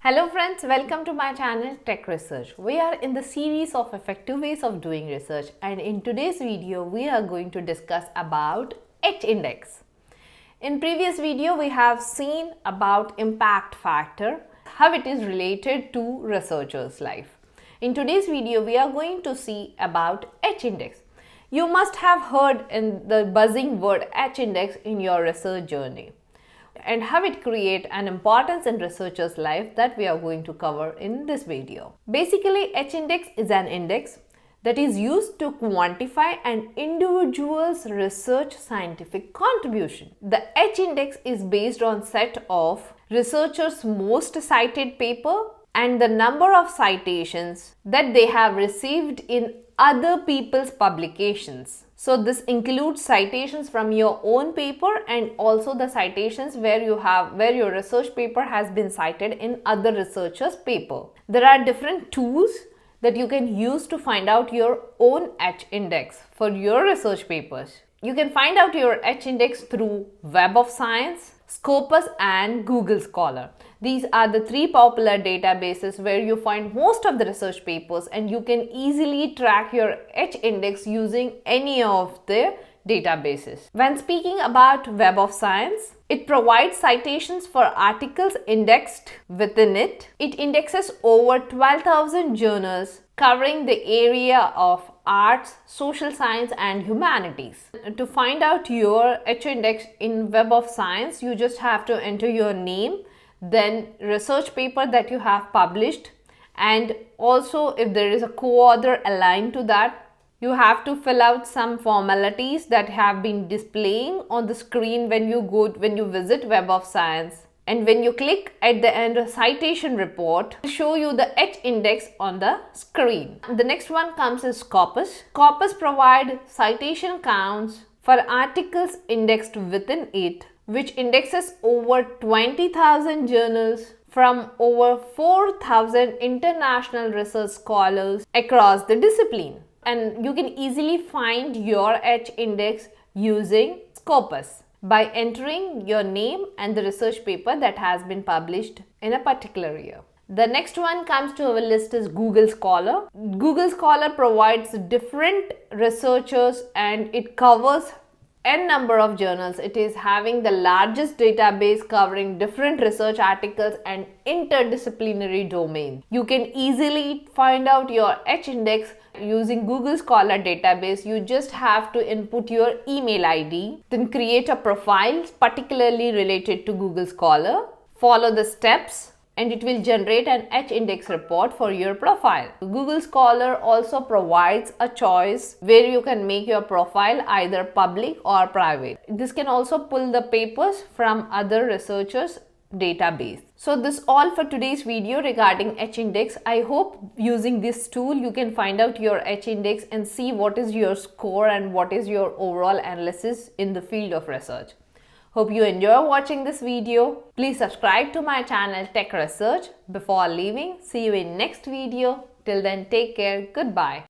Hello friends, welcome to my channel Tech Research. We are in the series of effective ways of doing research, and in today's video we are going to discuss about H-index. In previous video we have seen about impact factor, how it is related to researchers' life. In today's video we are going to see about H-index. You must have heard in the buzzing word H-index in your research journey, and how it creates an importance in researchers' life that we are going to cover in this video. Basically, H-index is an index that is used to quantify an individual's research scientific contribution. The H-index is based on set of researchers' most cited paper and the number of citations that they have received in other people's publications. So this includes citations from your own paper and also the citations where your research paper has been cited in other researchers' paper. There are different tools that you can use to find out your own H-index for your research papers. You can find out your H-index through Web of Science, Scopus and Google Scholar. These are the three popular databases where you find most of the research papers, and you can easily track your H-index using any of the databases. When speaking about Web of Science, it provides citations for articles indexed within it. It indexes over 12,000 journals covering the area of arts, social science and humanities. To find out your H-index in Web of Science, you just have to enter your name, then research paper that you have published, and also if there is a co-author aligned to that, you have to fill out some formalities that have been displaying on the screen when you visit Web of Science. And when you click at the end of citation report, it will show you the H-index on the screen. The next one comes is Scopus. Scopus provides citation counts for articles indexed within it, which indexes over 20,000 journals from over 4,000 international research scholars across the discipline. And you can easily find your H-index using Scopus by entering your name and the research paper that has been published in a particular year. The next one comes to our list is Google Scholar. Google Scholar provides different researchers and it covers n number of journals. It is having the largest database covering different research articles and interdisciplinary domains. You can easily find out your H-index using Google Scholar database. You just have to input your email ID, then create a profile particularly related to Google Scholar, follow the steps, and it will generate an H-index report for your profile. Google Scholar also provides a choice where you can make your profile either public or private. This can also pull the papers from other researchers' database. So this is all for today's video regarding H-index. I hope using this tool you can find out your H-index and see what is your score and what is your overall analysis in the field of research. Hope you enjoy watching this video. Please subscribe to my channel Tech Research. Before leaving, see you in next video. Till then, take care. Goodbye.